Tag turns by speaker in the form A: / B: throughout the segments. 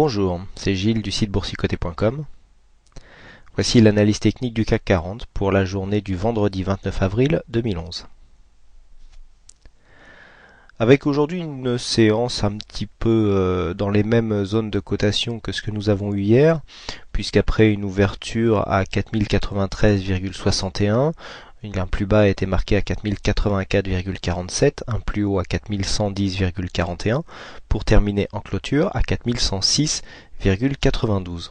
A: Bonjour, c'est Gilles du site boursicoté.com. Voici l'analyse technique du CAC 40 pour la journée du vendredi 29 avril 2011. Avec aujourd'hui une séance un petit peu dans les mêmes zones de cotation que ce que nous avons eu hier, puisqu'après une ouverture à 4093,61, un plus bas a été marqué à 4084,47, un plus haut à 4110,41, pour terminer en clôture à 4106,92.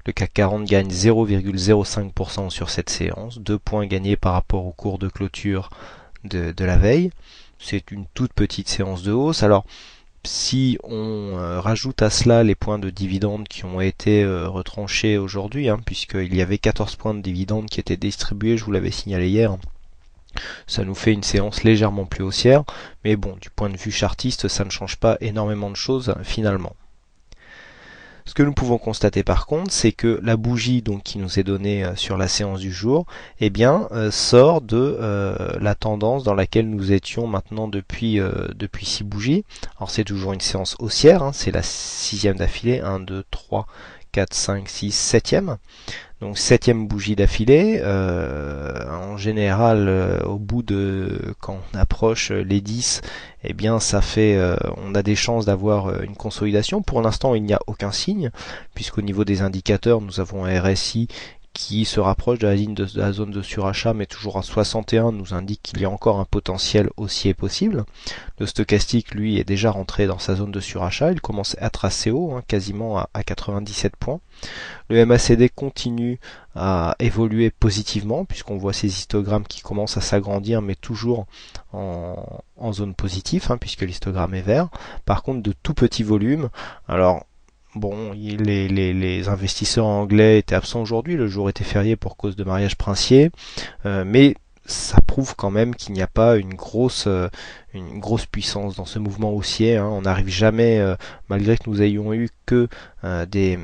A: Le CAC 40 gagne 0,05% sur cette séance, 2 points gagnés par rapport au cours de clôture de la veille. C'est une toute petite séance de hausse. Alors, si on rajoute à cela les points de dividendes qui ont été retranchés aujourd'hui, puisqu'il y avait 14 points de dividendes qui étaient distribués, je vous l'avais signalé hier, ça nous fait une séance légèrement plus haussière, mais bon, du point de vue chartiste, ça ne change pas énormément de choses finalement. Ce que nous pouvons constater par contre, c'est que la bougie qui nous est donnée sur la séance du jour, sort de la tendance dans laquelle nous étions maintenant depuis 6 bougies. Alors c'est toujours une séance haussière, c'est la 6e d'affilée, 1, 2, 3, 4, 5, 6, 7e. Donc 7e bougie d'affilée. En général, au bout de quand on approche les 10, ça fait on a des chances d'avoir une consolidation. Pour l'instant, il n'y a aucun signe, puisqu'au niveau des indicateurs, nous avons un RSI qui se rapproche de la ligne de la zone de surachat, mais toujours à 61, nous indique qu'il y a encore un potentiel haussier possible. Le stochastique, lui, est déjà rentré dans sa zone de surachat, il commence à être assez haut, quasiment à 97 points. Le MACD continue à évoluer positivement, puisqu'on voit ces histogrammes qui commencent à s'agrandir, mais toujours en zone positive, puisque l'histogramme est vert. Par contre, de tout petits volumes. Alors, bon, les investisseurs anglais étaient absents aujourd'hui, le jour était férié pour cause de mariage princier, mais ça prouve quand même qu'il n'y a pas une grosse puissance dans ce mouvement haussier. On n'arrive jamais, malgré que nous ayons eu que des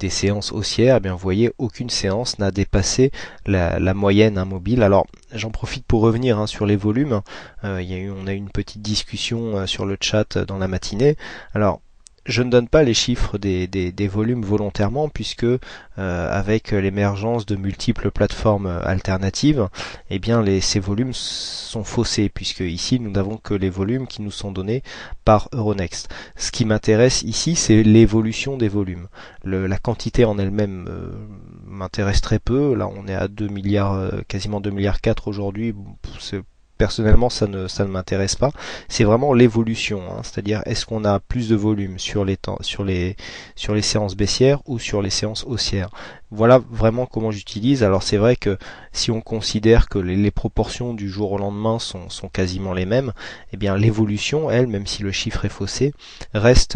A: séances haussières, vous voyez, aucune séance n'a dépassé la moyenne mobile. Alors j'en profite pour revenir sur les volumes. On a eu une petite discussion sur le chat dans la matinée. Alors je ne donne pas les chiffres des volumes volontairement, puisque avec l'émergence de multiples plateformes alternatives, ces volumes sont faussés, puisque ici nous n'avons que les volumes qui nous sont donnés par Euronext. Ce qui m'intéresse ici, c'est l'évolution des volumes. La quantité en elle-même m'intéresse très peu. Là on est à 2 milliards, quasiment 2 milliards 4 aujourd'hui. Personnellement, ça ne m'intéresse pas. C'est vraiment l'évolution, c'est-à-dire est-ce qu'on a plus de volume sur les séances baissières ou sur les séances haussières. Voilà vraiment comment j'utilise. Alors c'est vrai que si on considère que les proportions du jour au lendemain sont quasiment les mêmes, l'évolution, elle, même si le chiffre est faussé, reste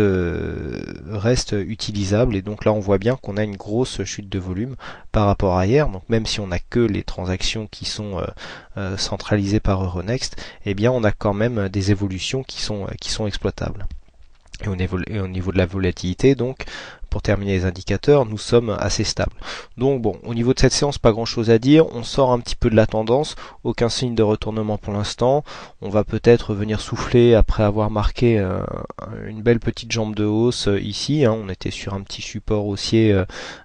A: utilisable. Et donc là on voit bien qu'on a une grosse chute de volume par rapport à hier. Donc même si on n'a que les transactions qui sont centralisées par Euronext, on a quand même des évolutions qui sont exploitables. Et au niveau de la volatilité, donc, pour terminer les indicateurs, nous sommes assez stables. Donc bon, au niveau de cette séance, pas grand chose à dire. On sort un petit peu de la tendance, aucun signe de retournement pour l'instant. On va peut-être venir souffler après avoir marqué une belle petite jambe de hausse ici. On était sur un petit support haussier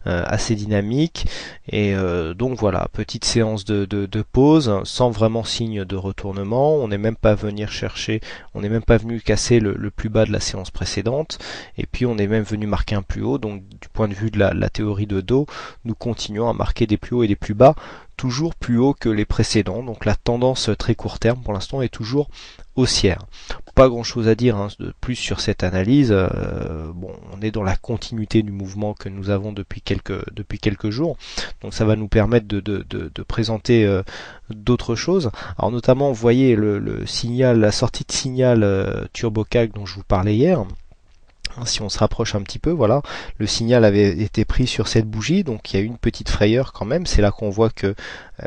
A: assez dynamique. Et donc voilà, petite séance de pause, sans vraiment signe de retournement. On n'est même pas venu casser le plus bas de la séance précédente. Et puis on est même venu marquer un plus haut. Donc du point de vue de la théorie de dos, nous continuons à marquer des plus hauts et des plus bas, toujours plus hauts que les précédents. Donc la tendance très court terme pour l'instant est toujours haussière. Pas grand chose à dire de plus sur cette analyse. On est dans la continuité du mouvement que nous avons depuis quelques jours. Donc ça va nous permettre de présenter d'autres choses. Alors notamment, vous voyez le signal, la sortie de signal TurboCAC dont je vous parlais hier. Si on se rapproche un petit peu, voilà, le signal avait été pris sur cette bougie, donc il y a eu une petite frayeur quand même. C'est là qu'on voit que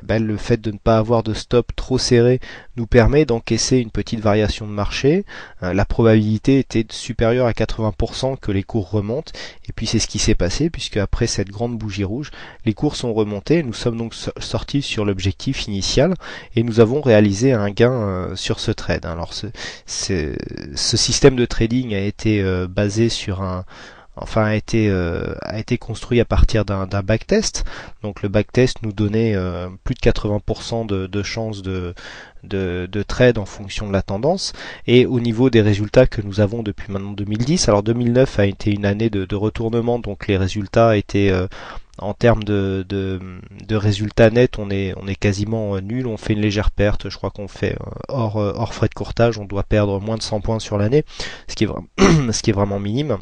A: le fait de ne pas avoir de stop trop serré nous permet d'encaisser une petite variation de marché. La probabilité était supérieure à 80% que les cours remontent, et puis c'est ce qui s'est passé, puisque après cette grande bougie rouge, les cours sont remontés. Nous sommes donc sortis sur l'objectif initial, et nous avons réalisé un gain sur ce trade. Alors ce système de trading a été basé sur a été construit à partir d'un backtest. Donc le backtest nous donnait plus de 80% de chances de trade en fonction de la tendance. Et au niveau des résultats que nous avons depuis maintenant 2010, alors 2009 a été une année de retournement, donc les résultats étaient en termes de résultats nets, on est quasiment nul, on fait une légère perte, je crois qu'on fait hors frais de courtage, on doit perdre moins de 100 points sur l'année, ce qui est vraiment minime.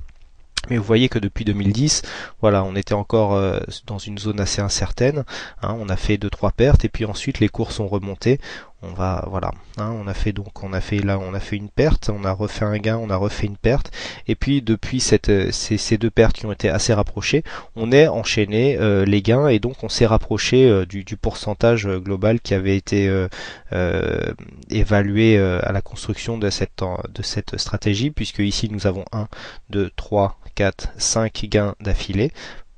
A: Mais vous voyez que depuis 2010, voilà, on était encore dans une zone assez incertaine. On a fait 2-3 pertes et puis ensuite les cours sont remontés. On a fait une perte, on a refait un gain, on a refait une perte. Et puis depuis ces deux pertes qui ont été assez rapprochées, on est enchaîné les gains et donc on s'est rapproché du pourcentage global qui avait été évalué à la construction de cette stratégie, puisque ici nous avons 1, 2, 3, 4, 5 gains d'affilée,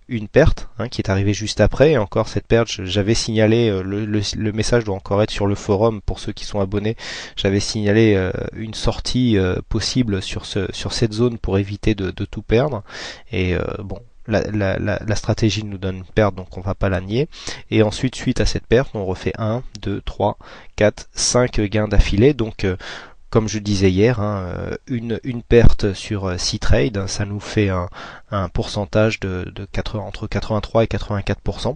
A: une perte qui est arrivée juste après, et encore cette perte, j'avais signalé, le message doit encore être sur le forum pour ceux qui sont abonnés, j'avais signalé une sortie possible sur cette zone pour éviter de tout perdre, et bon, la stratégie nous donne une perte, donc on va pas la nier. Et ensuite, suite à cette perte, on refait 1, 2, 3, 4, 5 gains d'affilée. Donc comme je disais hier, une perte sur 6 trades, ça nous fait un pourcentage entre 83 et 84%.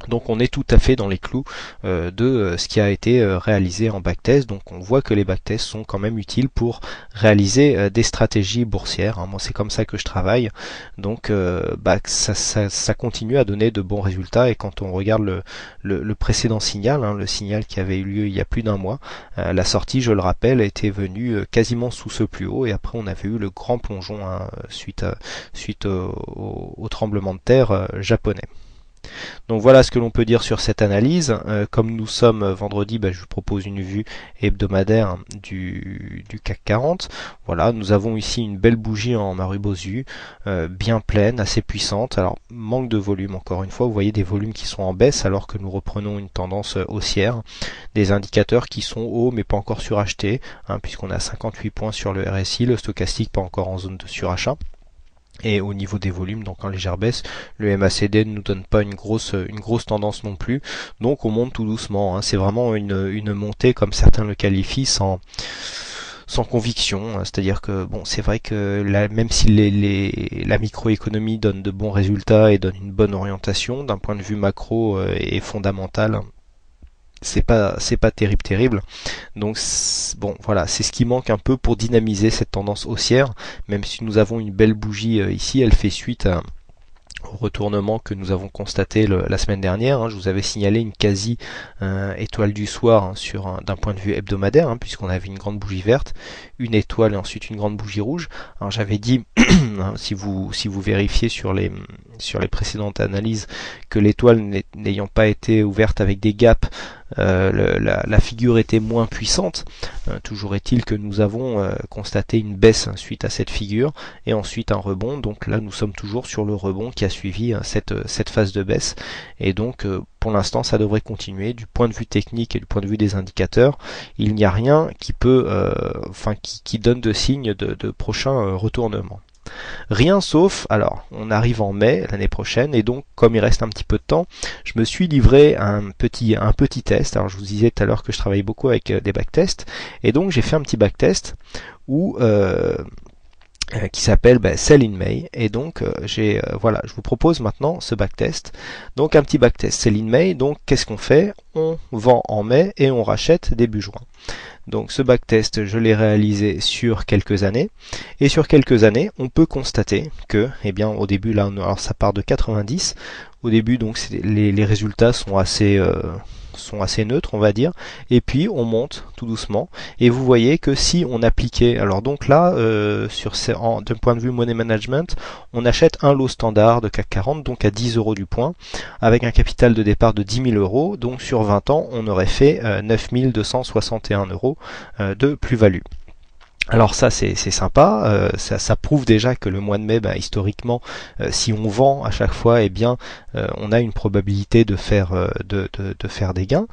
A: Donc on est tout à fait dans les clous de ce qui a été réalisé en backtest. Donc on voit que les backtests sont quand même utiles pour réaliser des stratégies boursières. Moi c'est comme ça que je travaille. Donc ça continue à donner de bons résultats. Et quand on regarde le précédent signal, le signal qui avait eu lieu il y a plus d'un mois, la sortie, je le rappelle, était venue quasiment sous ce plus haut. Et après on avait eu le grand plongeon suite au tremblement de terre japonais. Donc voilà ce que l'on peut dire sur cette analyse. Comme nous sommes vendredi, je vous propose une vue hebdomadaire du CAC 40. Voilà, nous avons ici une belle bougie en Marubozu, bien pleine, assez puissante. Alors manque de volume encore une fois, vous voyez des volumes qui sont en baisse alors que nous reprenons une tendance haussière. Des indicateurs qui sont hauts mais pas encore surachetés, puisqu'on a 58 points sur le RSI, le stochastique pas encore en zone de surachat. Et au niveau des volumes, donc en légère baisse, le MACD ne nous donne pas une grosse tendance non plus, donc on monte tout doucement. C'est vraiment une montée, comme certains le qualifient, sans conviction. C'est-à-dire que bon, c'est vrai que même si la microéconomie donne de bons résultats et donne une bonne orientation d'un point de vue macro et fondamental, c'est pas terrible. Donc bon, voilà, c'est ce qui manque un peu pour dynamiser cette tendance haussière. Même si nous avons une belle bougie ici, elle fait suite au retournement que nous avons constaté la semaine dernière. Je vous avais signalé une quasi étoile du soir d'un point de vue hebdomadaire, puisqu'on avait une grande bougie verte, une étoile et ensuite une grande bougie rouge. Alors j'avais dit, si vous vérifiez sur les précédentes analyses, que l'étoile n'ayant pas été ouverte avec des gaps, la figure était moins puissante. Toujours est-il que nous avons constaté une baisse suite à cette figure et ensuite un rebond. Donc là nous sommes toujours sur le rebond qui a suivi cette phase de baisse, et donc pour l'instant ça devrait continuer. Du point de vue technique et du point de vue des indicateurs, il n'y a rien qui peut qui donne de signes de prochain retournement. Rien sauf, alors on arrive en mai l'année prochaine, et donc comme il reste un petit peu de temps, je me suis livré un petit test. Alors je vous disais tout à l'heure que je travaille beaucoup avec des backtests, et donc j'ai fait un petit backtest où qui s'appelle Sell in May, et donc je vous propose maintenant ce backtest. Donc un petit backtest Sell in May. Donc qu'est-ce qu'on fait? On vend en mai et on rachète début juin. Donc ce backtest, je l'ai réalisé sur quelques années, et sur quelques années, on peut constater que, au début alors ça part de 90. Au début, donc les résultats sont assez sont assez neutres, on va dire, et puis on monte tout doucement, et vous voyez que si on appliquait, alors donc là, d'un point de vue money management, on achète un lot standard de CAC 40, donc à 10 euros du point, avec un capital de départ de 10 000 euros, donc sur 20 ans, on aurait fait 9 261 euros de plus-value. Alors ça c'est sympa, ça prouve déjà que le mois de mai, historiquement, si on vend à chaque fois, eh bien on a une probabilité de faire faire des gains.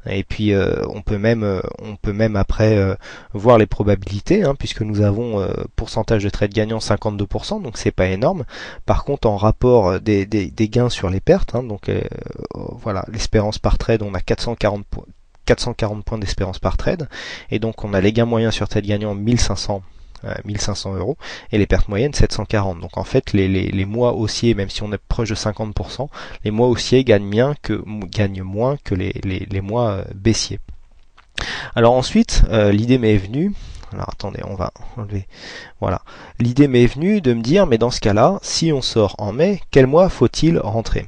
A: Et puis on peut même après voir les probabilités, puisque nous avons pourcentage de trade gagnant 52%, donc c'est pas énorme. Par contre en rapport des gains sur les pertes, donc voilà, l'espérance par trade, on a 440 points d'espérance par trade, et donc on a les gains moyens sur trade gagnant 1500 euros, et les pertes moyennes 740. Donc en fait les mois haussiers, même si on est proche de 50%, les mois haussiers gagnent moins que les mois baissiers. Alors ensuite, l'idée m'est venue, alors attendez, on va enlever, voilà, l'idée m'est venue de me dire, mais dans ce cas-là, si on sort en mai, quel mois faut-il rentrer?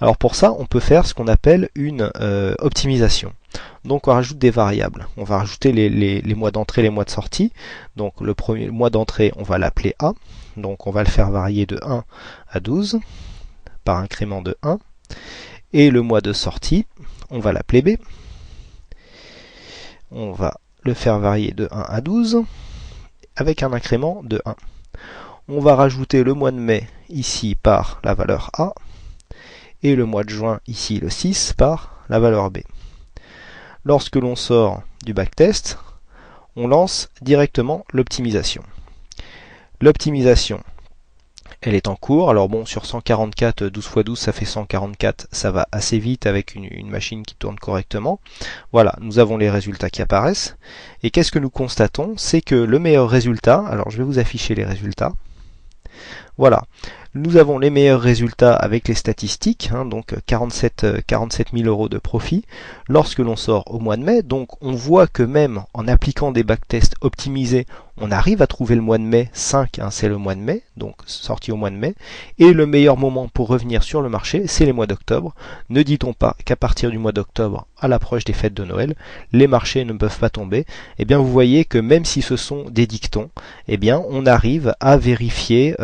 A: Alors pour ça, on peut faire ce qu'on appelle une optimisation. Donc on rajoute des variables. On va rajouter les mois d'entrée, les mois de sortie. Donc le premier mois d'entrée, on va l'appeler A. Donc on va le faire varier de 1 à 12 par incrément de 1. Et le mois de sortie, on va l'appeler B. On va le faire varier de 1 à 12 avec un incrément de 1. On va rajouter le mois de mai ici par la valeur A. Et le mois de juin, ici le 6, par la valeur B. Lorsque l'on sort du backtest, on lance directement l'optimisation. L'optimisation, elle est en cours. Alors bon, sur 144, 12 x 12, ça fait 144, ça va assez vite avec une machine qui tourne correctement. Voilà, nous avons les résultats qui apparaissent. Et qu'est-ce que nous constatons? C'est que le meilleur résultat, alors je vais vous afficher les résultats. Voilà, nous avons les meilleurs résultats avec les statistiques, donc 47 000 euros de profit lorsque l'on sort au mois de mai. Donc on voit que même en appliquant des backtests optimisés, on arrive à trouver le mois de mai 5, c'est le mois de mai, donc sorti au mois de mai. Et le meilleur moment pour revenir sur le marché, c'est les mois d'octobre. Ne dit-on pas qu'à partir du mois d'octobre, à l'approche des fêtes de Noël, les marchés ne peuvent pas tomber? Eh bien vous voyez que même si ce sont des dictons, eh bien on arrive à vérifier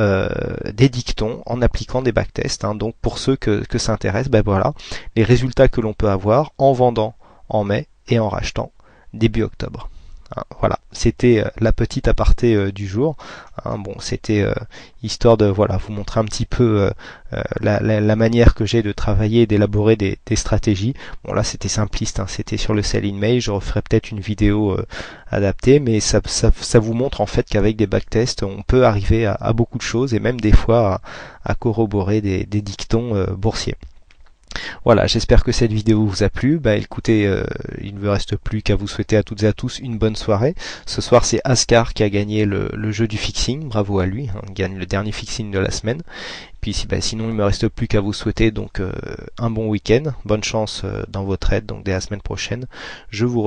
A: des dictons en appliquant des backtests. Donc pour ceux que ça intéresse, voilà les résultats que l'on peut avoir en vendant en mai et en rachetant début octobre. Voilà, c'était la petite aparté du jour. Bon, c'était histoire de vous montrer un petit peu la manière que j'ai de travailler et d'élaborer des stratégies. Bon là c'était simpliste, c'était sur le sell in May. Je referai peut-être une vidéo adaptée, mais ça vous montre en fait qu'avec des backtests on peut arriver à beaucoup de choses, et même des fois à corroborer des dictons boursiers. Voilà, j'espère que cette vidéo vous a plu. Écoutez, il ne me reste plus qu'à vous souhaiter à toutes et à tous une bonne soirée. Ce soir, c'est Ascar qui a gagné le jeu du fixing. Bravo à lui, il gagne le dernier fixing de la semaine. Puis sinon, il ne me reste plus qu'à vous souhaiter donc un bon week-end. Bonne chance dans vos trades, donc dès la semaine prochaine. Je vous